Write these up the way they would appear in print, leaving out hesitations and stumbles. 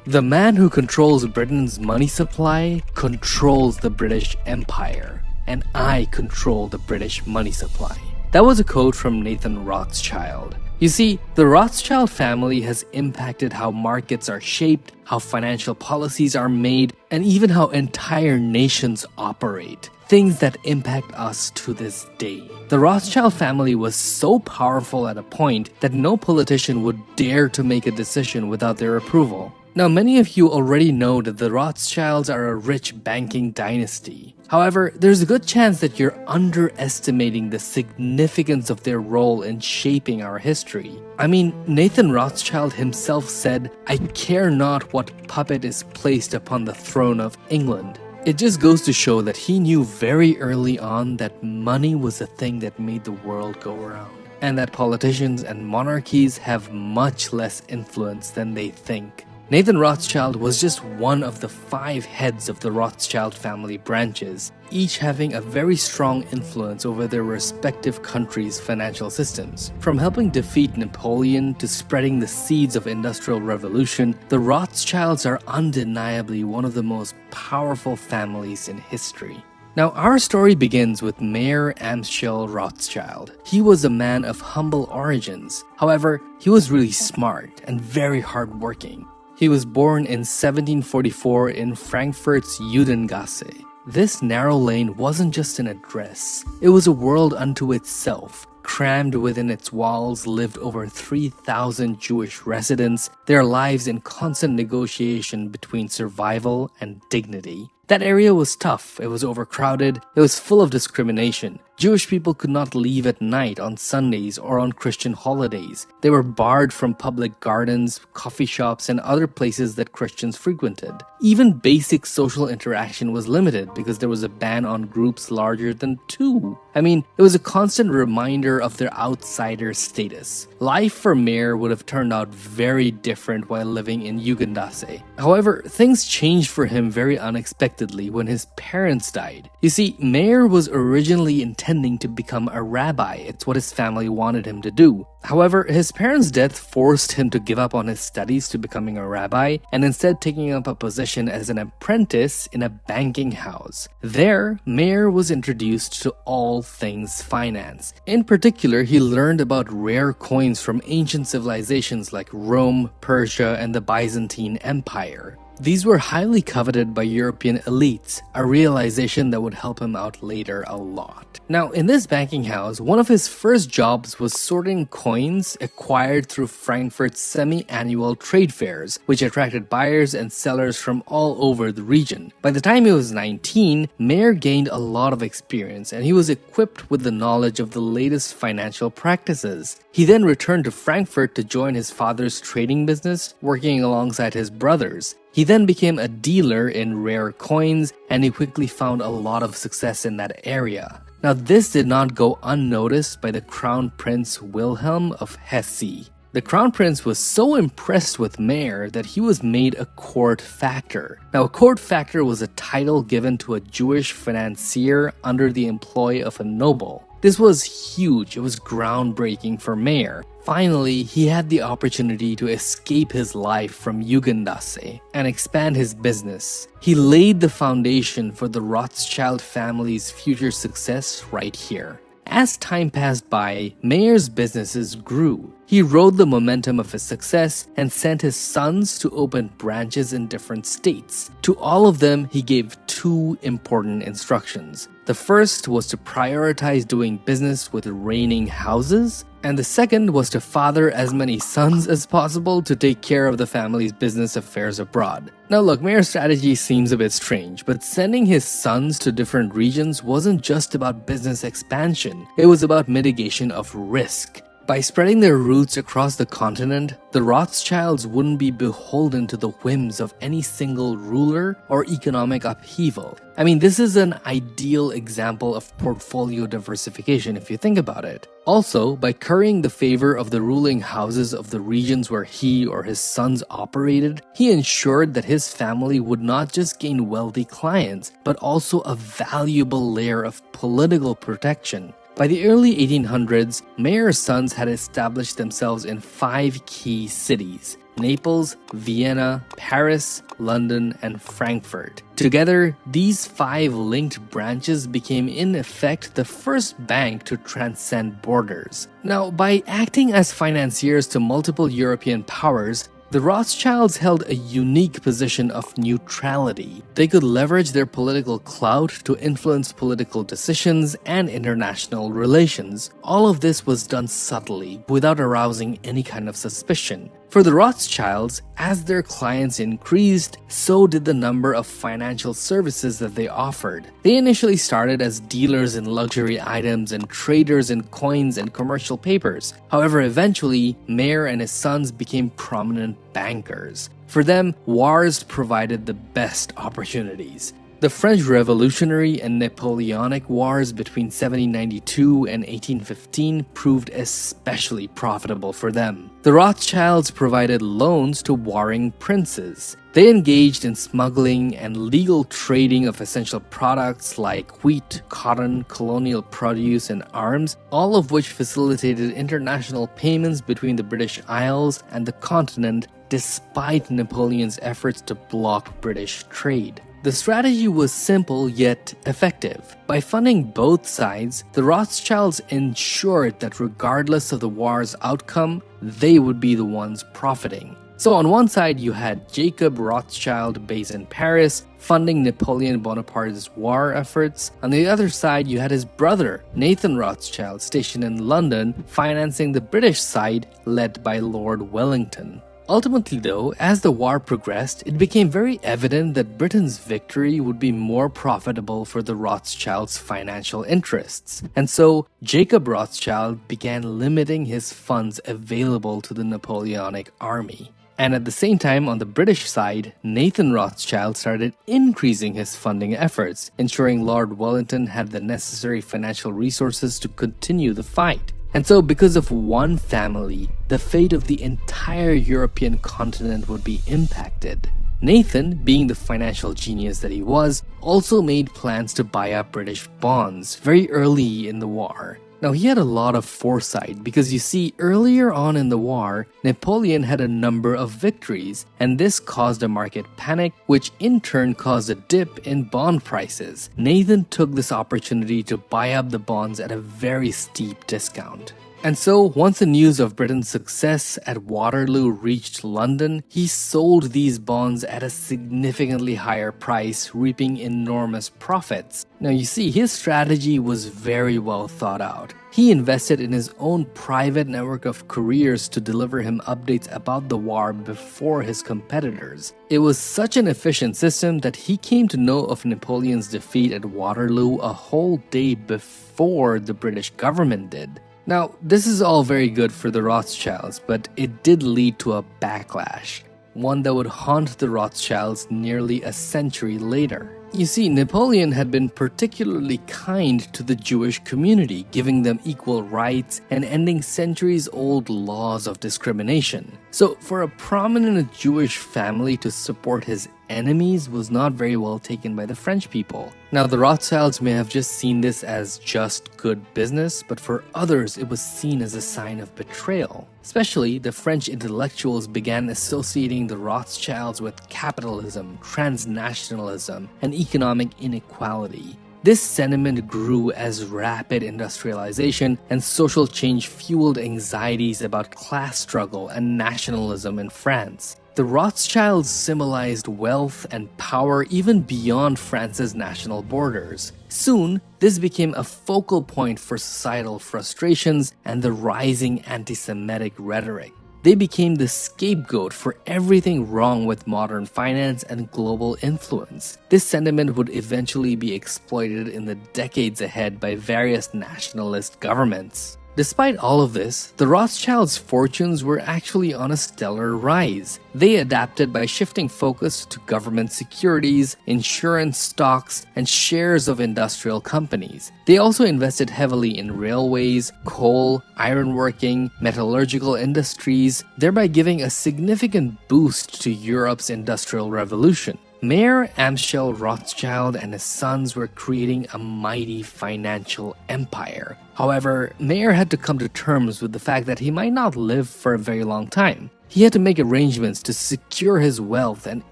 The man who controls Britain's money supply controls the British Empire, and I control the British money supply. That was a quote from Nathan Rothschild. You see, the Rothschild family has impacted how markets are shaped, how financial policies are made, and even how entire nations operate. Things that impact us to this day. The Rothschild family was so powerful at a point that no politician would dare to make a decision without their approval. Now, many of you already know that the Rothschilds are a rich banking dynasty. However, there's a good chance that you're underestimating the significance of their role in shaping our history. I mean, Nathan Rothschild himself said, "I care not what puppet is placed upon the throne of England." It just goes to show that he knew very early on that money was the thing that made the world go around, and that politicians and monarchies have much less influence than they think. Nathan Rothschild was just one of the 5 heads of the Rothschild family branches, each having a very strong influence over their respective countries' financial systems. From helping defeat Napoleon to spreading the seeds of industrial revolution, the Rothschilds are undeniably one of the most powerful families in history. Now, our story begins with Mayer Amschel Rothschild. He was a man of humble origins. However, he was really smart and very hardworking. He was born in 1744 in Frankfurt's Judengasse. This narrow lane wasn't just an address, it was a world unto itself. Crammed within its walls lived over 3,000 Jewish residents, their lives in constant negotiation between survival and dignity. That area was tough, it was overcrowded, it was full of discrimination. Jewish people could not leave at night on Sundays or on Christian holidays. They were barred from public gardens, coffee shops, and other places that Christians frequented. Even basic social interaction was limited because there was a ban on groups larger than 2. I mean, it was a constant reminder of their outsider status. Life for Mayer would have turned out very different while living in Judengasse. However, things changed for him very unexpectedly when his parents died. You see, Mayer was originally intending to become a rabbi. It's what his family wanted him to do. However, his parents' death forced him to give up on his studies to becoming a rabbi and instead taking up a position as an apprentice in a banking house. There, Mayer was introduced to all things finance. In particular, he learned about rare coins from ancient civilizations like Rome, Persia, and the Byzantine Empire. These were highly coveted by European elites, a realization that would help him out later a lot. Now, in this banking house, one of his first jobs was sorting coins acquired through Frankfurt's semi-annual trade fairs, which attracted buyers and sellers from all over the region. By the time he was 19, Mayer gained a lot of experience and he was equipped with the knowledge of the latest financial practices. He then returned to Frankfurt to join his father's trading business, working alongside his brothers. He then became a dealer in rare coins, and he quickly found a lot of success in that area. Now, this did not go unnoticed by the Crown Prince Wilhelm of Hesse. The Crown Prince was so impressed with Mayer that he was made a court factor. Now, a court factor was a title given to a Jewish financier under the employ of a noble. This was huge, it was groundbreaking for Mayer. Finally, he had the opportunity to escape his life from Judengasse and expand his business. He laid the foundation for the Rothschild family's future success right here. As time passed by, Mayer's businesses grew. He rode the momentum of his success and sent his sons to open branches in different states. To all of them, he gave 2 important instructions. The first was to prioritize doing business with reigning houses, and the second was to father as many sons as possible to take care of the family's business affairs abroad. Now look, Mayer's strategy seems a bit strange, but sending his sons to different regions wasn't just about business expansion, it was about mitigation of risk. By spreading their roots across the continent, the Rothschilds wouldn't be beholden to the whims of any single ruler or economic upheaval. I mean, this is an ideal example of portfolio diversification if you think about it. Also, by currying the favor of the ruling houses of the regions where he or his sons operated, he ensured that his family would not just gain wealthy clients, but also a valuable layer of political protection. By the early 1800s, Mayer's sons had established themselves in 5 key cities: Naples, Vienna, Paris, London, and Frankfurt. Together, these 5 linked branches became in effect the first bank to transcend borders. Now, by acting as financiers to multiple European powers, the Rothschilds held a unique position of neutrality. They could leverage their political clout to influence political decisions and international relations. All of this was done subtly, without arousing any kind of suspicion. For the Rothschilds, as their clients increased, so did the number of financial services that they offered. They initially started as dealers in luxury items and traders in coins and commercial papers. However, eventually, Mayer and his sons became prominent bankers. For them, wars provided the best opportunities. The French Revolutionary and Napoleonic Wars between 1792 and 1815 proved especially profitable for them. The Rothschilds provided loans to warring princes. They engaged in smuggling and legal trading of essential products like wheat, cotton, colonial produce, and arms, all of which facilitated international payments between the British Isles and the continent despite Napoleon's efforts to block British trade. The strategy was simple yet effective. By funding both sides, the Rothschilds ensured that regardless of the war's outcome, they would be the ones profiting. So on one side, you had Jacob Rothschild based in Paris, funding Napoleon Bonaparte's war efforts. On the other side, you had his brother, Nathan Rothschild, stationed in London, financing the British side, led by Lord Wellington. Ultimately, though, as the war progressed, it became very evident that Britain's victory would be more profitable for the Rothschilds' financial interests. And so, Jacob Rothschild began limiting his funds available to the Napoleonic army. And at the same time, on the British side, Nathan Rothschild started increasing his funding efforts, ensuring Lord Wellington had the necessary financial resources to continue the fight. And so, because of one family, the fate of the entire European continent would be impacted. Nathan, being the financial genius that he was, also made plans to buy up British bonds very early in the war. Now, he had a lot of foresight because you see, earlier on in the war, Napoleon had a number of victories, and this caused a market panic, which in turn caused a dip in bond prices. Nathan took this opportunity to buy up the bonds at a very steep discount. And so, once the news of Britain's success at Waterloo reached London, he sold these bonds at a significantly higher price, reaping enormous profits. Now you see, his strategy was very well thought out. He invested in his own private network of couriers to deliver him updates about the war before his competitors. It was such an efficient system that he came to know of Napoleon's defeat at Waterloo a whole day before the British government did. Now, this is all very good for the Rothschilds, but it did lead to a backlash, one that would haunt the Rothschilds nearly a century later. You see, Napoleon had been particularly kind to the Jewish community, giving them equal rights and ending centuries-old laws of discrimination. So, for a prominent Jewish family to support his enemies was not very well taken by the French people. Now, the Rothschilds may have just seen this as just good business, but for others it was seen as a sign of betrayal. Especially, the French intellectuals began associating the Rothschilds with capitalism, transnationalism, and economic inequality. This sentiment grew as rapid industrialization and social change fueled anxieties about class struggle and nationalism in France. The Rothschilds symbolized wealth and power even beyond France's national borders. Soon, this became a focal point for societal frustrations and the rising anti-Semitic rhetoric. They became the scapegoat for everything wrong with modern finance and global influence. This sentiment would eventually be exploited in the decades ahead by various nationalist governments. Despite all of this, the Rothschilds' fortunes were actually on a stellar rise. They adapted by shifting focus to government securities, insurance stocks, and shares of industrial companies. They also invested heavily in railways, coal, ironworking, metallurgical industries, thereby giving a significant boost to Europe's industrial revolution. Mayer Amschel Rothschild and his sons were creating a mighty financial empire. However, Mayer had to come to terms with the fact that he might not live for a very long time. He had to make arrangements to secure his wealth and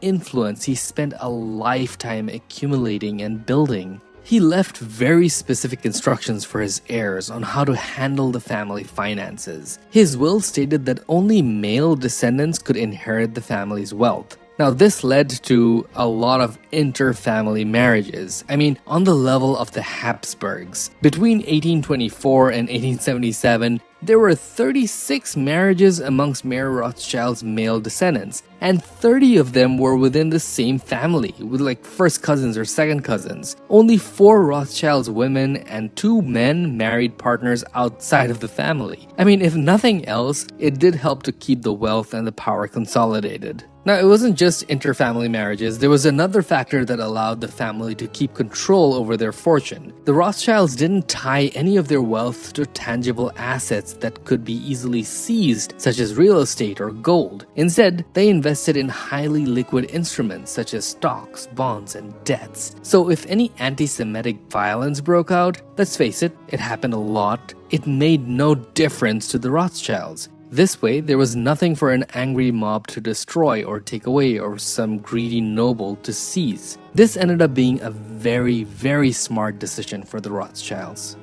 influence he spent a lifetime accumulating and building. He left very specific instructions for his heirs on how to handle the family finances. His will stated that only male descendants could inherit the family's wealth. Now, this led to a lot of inter-family marriages. I mean, on the level of the Habsburgs. Between 1824 and 1877, there were 36 marriages amongst Mayer Rothschild's male descendants, and 30 of them were within the same family, with like first cousins or second cousins. Only 4 Rothschild's women and 2 men married partners outside of the family. I mean, if nothing else, it did help to keep the wealth and the power consolidated. Now, it wasn't just inter-family marriages. There was another factor that allowed the family to keep control over their fortune. The Rothschilds didn't tie any of their wealth to tangible assets that could be easily seized, such as real estate or gold. Instead, they invested in highly liquid instruments such as stocks, bonds, and debts. So if any anti-Semitic violence broke out, let's face it, it happened a lot, it made no difference to the Rothschilds. This way, there was nothing for an angry mob to destroy or take away or some greedy noble to seize. This ended up being a very, very smart decision for the Rothschilds.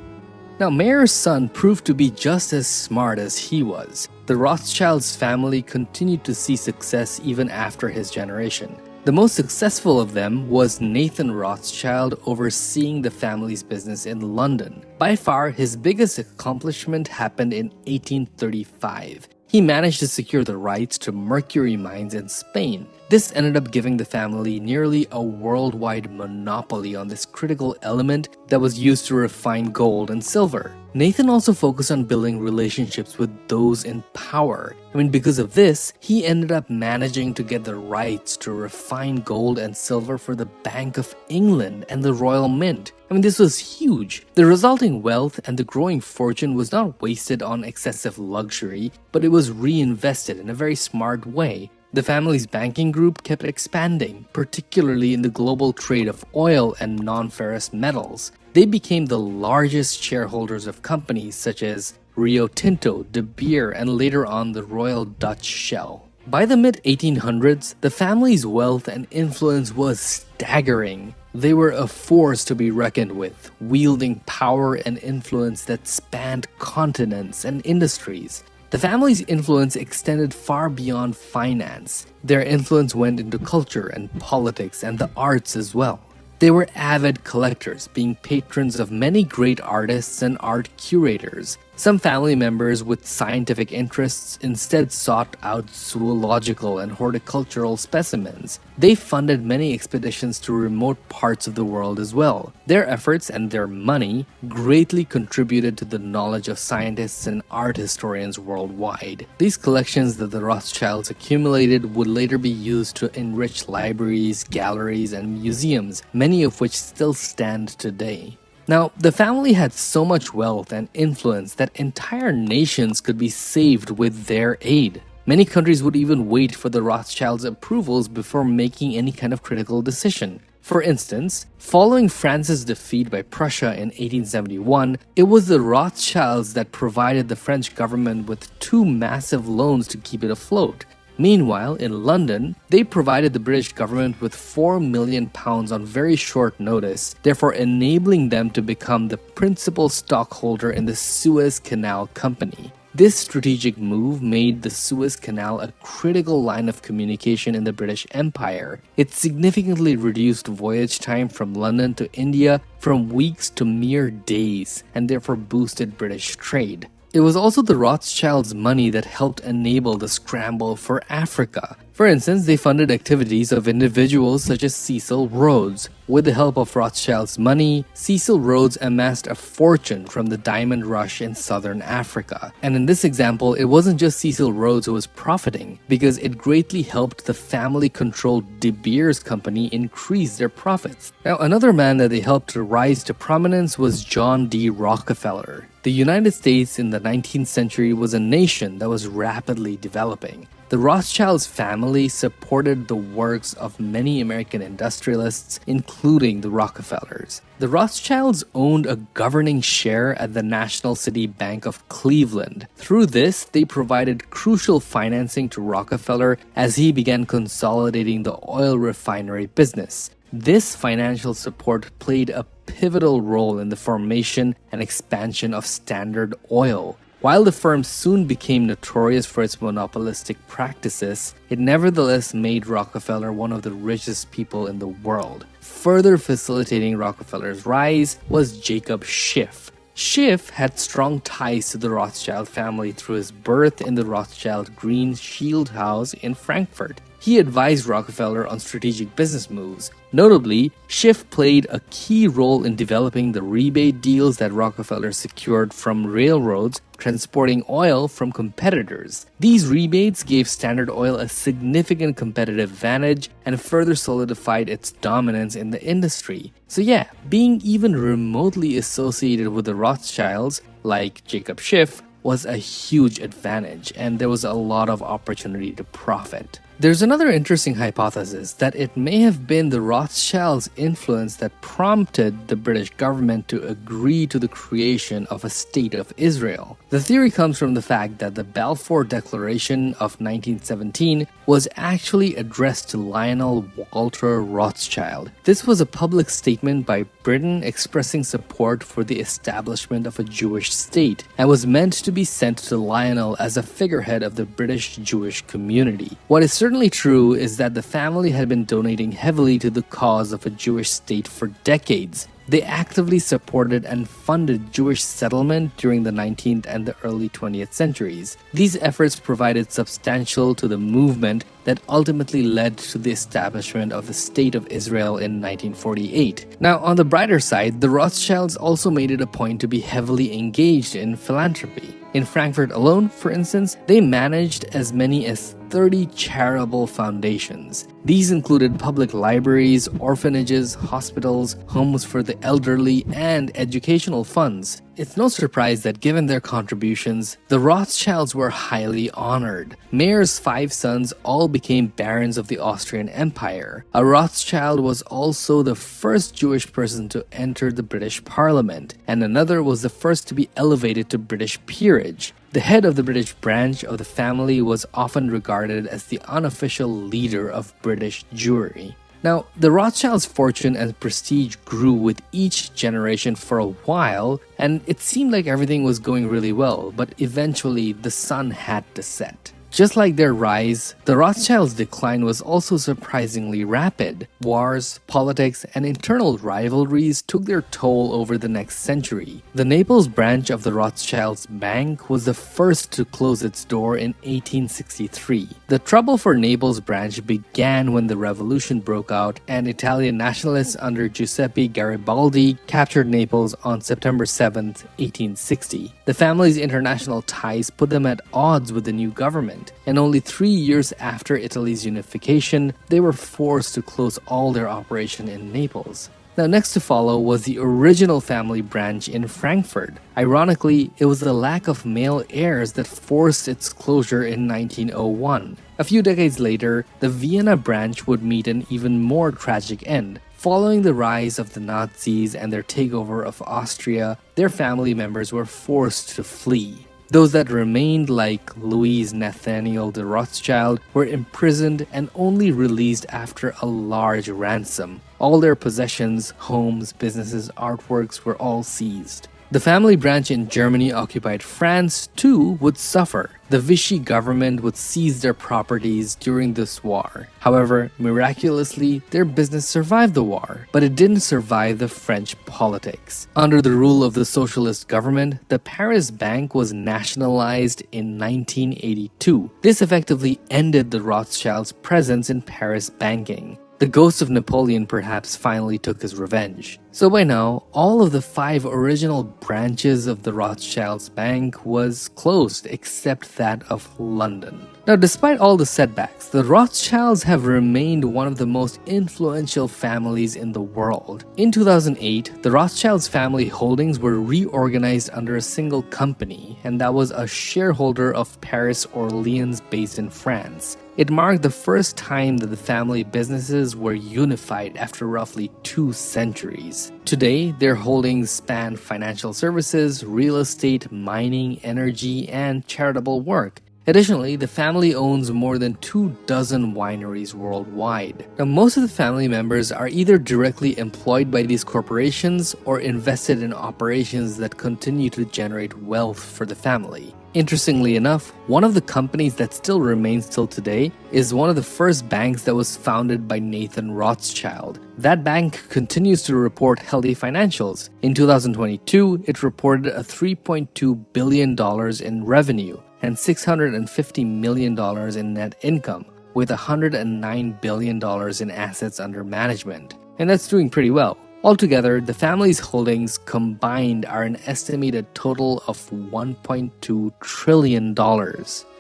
Now, Mayer's son proved to be just as smart as he was. The Rothschilds family continued to see success even after his generation. The most successful of them was Nathan Rothschild, overseeing the family's business in London. By far, his biggest accomplishment happened in 1835. He managed to secure the rights to mercury mines in Spain. This ended up giving the family nearly a worldwide monopoly on this critical element that was used to refine gold and silver. Nathan also focused on building relationships with those in power. Because of this, he ended up managing to get the rights to refine gold and silver for the Bank of England and the Royal Mint. This was huge. The resulting wealth and the growing fortune was not wasted on excessive luxury, but it was reinvested in a very smart way. The family's banking group kept expanding, particularly in the global trade of oil and non-ferrous metals. They became the largest shareholders of companies such as Rio Tinto, De Beer, and later on the Royal Dutch Shell. By the mid-1800s, the family's wealth and influence was staggering. They were a force to be reckoned with, wielding power and influence that spanned continents and industries. The family's influence extended far beyond finance. Their influence went into culture and politics and the arts as well. They were avid collectors, being patrons of many great artists and art curators. Some family members with scientific interests instead sought out zoological and horticultural specimens. They funded many expeditions to remote parts of the world as well. Their efforts and their money greatly contributed to the knowledge of scientists and art historians worldwide. These collections that the Rothschilds accumulated would later be used to enrich libraries, galleries, and museums, many of which still stand today. Now, the family had so much wealth and influence that entire nations could be saved with their aid. Many countries would even wait for the Rothschilds' approvals before making any kind of critical decision. For instance, following France's defeat by Prussia in 1871, it was the Rothschilds that provided the French government with 2 massive loans to keep it afloat. Meanwhile, in London, they provided the British government with £4 million on very short notice, therefore enabling them to become the principal stockholder in the Suez Canal Company. This strategic move made the Suez Canal a critical line of communication in the British Empire. It significantly reduced voyage time from London to India from weeks to mere days, and therefore boosted British trade. It was also the Rothschilds' money that helped enable the scramble for Africa. For instance, they funded activities of individuals such as Cecil Rhodes. With the help of Rothschilds' money, Cecil Rhodes amassed a fortune from the diamond rush in southern Africa. And in this example, it wasn't just Cecil Rhodes who was profiting, because it greatly helped the family-controlled De Beers company increase their profits. Now, another man that they helped to rise to prominence was John D. Rockefeller. The The United States in the 19th century was a nation that was rapidly developing. The Rothschilds family supported the works of many American industrialists, including the Rockefellers. The Rothschilds owned a governing share at the National City Bank of Cleveland. Through this, they provided crucial financing to Rockefeller as he began consolidating the oil refinery business. This financial support played a pivotal role in the formation and expansion of Standard Oil. While the firm soon became notorious for its monopolistic practices, it nevertheless made Rockefeller one of the richest people in the world. Further facilitating Rockefeller's rise was Jacob Schiff. Schiff had strong ties to the Rothschild family through his birth in the Rothschild Green Shield House in Frankfurt. He advised Rockefeller on strategic business moves. Notably, Schiff played a key role in developing the rebate deals that Rockefeller secured from railroads transporting oil from competitors. These rebates gave Standard Oil a significant competitive advantage and further solidified its dominance in the industry. So yeah, being even remotely associated with the Rothschilds, like Jacob Schiff, was a huge advantage, and there was a lot of opportunity to profit. There's another interesting hypothesis that it may have been the Rothschilds' influence that prompted the British government to agree to the creation of a state of Israel. The theory comes from the fact that the Balfour Declaration of 1917 was actually addressed to Lionel Walter Rothschild. This was a public statement by Britain expressing support for the establishment of a Jewish state and was meant to be sent to Lionel as a figurehead of the British Jewish community. What is certainly true is that the family had been donating heavily to the cause of a Jewish state for decades. They actively supported and funded Jewish settlement during the 19th and the early 20th centuries. These efforts provided substantial to the movement that ultimately led to the establishment of the State of Israel in 1948. Now, on the brighter side, the Rothschilds also made it a point to be heavily engaged in philanthropy. In Frankfurt alone, for instance, they managed as many as 30 charitable foundations. These included public libraries, orphanages, hospitals, homes for the elderly, and educational funds. It's no surprise that given their contributions, the Rothschilds were highly honored. Mayer's 5 sons all became barons of the Austrian Empire. A Rothschild was also the first Jewish person to enter the British Parliament, and another was the first to be elevated to British peerage. The head of the British branch of the family was often regarded as the unofficial leader of British Jewry. Now, the Rothschilds' fortune and prestige grew with each generation for a while, and it seemed like everything was going really well, but eventually the sun had to set. Just like their rise, the Rothschilds' decline was also surprisingly rapid. Wars, politics, and internal rivalries took their toll over the next century. The Naples branch of the Rothschilds Bank was the first to close its door in 1863. The trouble for Naples branch began when the revolution broke out and Italian nationalists under Giuseppe Garibaldi captured Naples on September 7, 1860. The family's international ties put them at odds with the new government. And only 3 years after Italy's unification, they were forced to close all their operation in Naples. Now, next to follow was the original family branch in Frankfurt. Ironically, it was the lack of male heirs that forced its closure in 1901. A few decades later, the Vienna branch would meet an even more tragic end. Following the rise of the Nazis and their takeover of Austria, their family members were forced to flee. Those that remained, like Louise Nathaniel de Rothschild, were imprisoned and only released after a large ransom. All their possessions, homes, businesses, artworks were all seized. The family branch in Germany occupied France, too, would suffer. The Vichy government would seize their properties during this war. However, miraculously, their business survived the war, but it didn't survive the French politics. Under the rule of the socialist government, the Paris Bank was nationalized in 1982. This effectively ended the Rothschilds' presence in Paris banking. The ghost of Napoleon perhaps finally took his revenge. So by now, all of the 5 original branches of the Rothschilds Bank was closed except that of London. Now, despite all the setbacks, the Rothschilds have remained one of the most influential families in the world. In 2008, the Rothschilds family holdings were reorganized under a single company, and that was a shareholder of Paris Orleans based in France. It marked the first time that the family businesses were unified after roughly 2 centuries. Today, their holdings span financial services, real estate, mining, energy, and charitable work. Additionally, the family owns more than 24 wineries worldwide. Now, most of the family members are either directly employed by these corporations or invested in operations that continue to generate wealth for the family. Interestingly enough, one of the companies that still remains till today is one of the first banks that was founded by Nathan Rothschild. That bank continues to report healthy financials. In 2022, it reported a $3.2 billion in revenue and $650 million in net income, with $109 billion in assets under management. And that's doing pretty well. Altogether, the family's holdings combined are an estimated total of $1.2 trillion.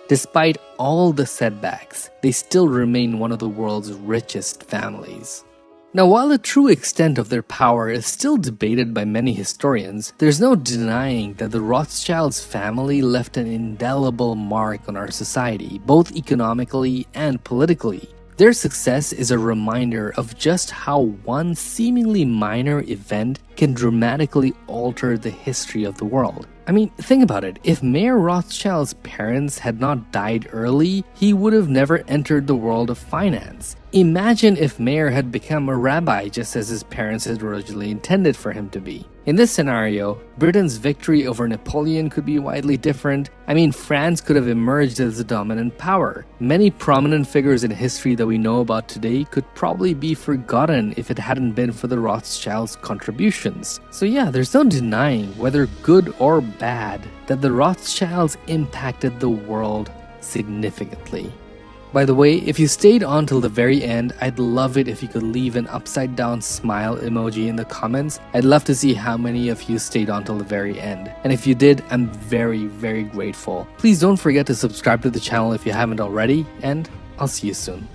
Despite all the setbacks, they still remain one of the world's richest families. Now, while the true extent of their power is still debated by many historians, there's no denying that the Rothschilds family left an indelible mark on our society, both economically and politically. Their success is a reminder of just how one seemingly minor event can dramatically alter the history of the world. I mean, think about it. If Mayer Rothschild's parents had not died early, he would have never entered the world of finance. Imagine if Mayer had become a rabbi just as his parents had originally intended for him to be. In this scenario, Britain's victory over Napoleon could be widely different. I mean, France could have emerged as the dominant power. Many prominent figures in history that we know about today could probably be forgotten if it hadn't been for the Rothschilds' contributions. So yeah, there's no denying, whether good or bad, that the Rothschilds impacted the world significantly. By the way, if you stayed on till the very end, I'd love it if you could leave an upside down smile emoji in the comments. I'd love to see how many of you stayed on till the very end. And if you did, I'm very, very grateful. Please don't forget to subscribe to the channel if you haven't already, and I'll see you soon.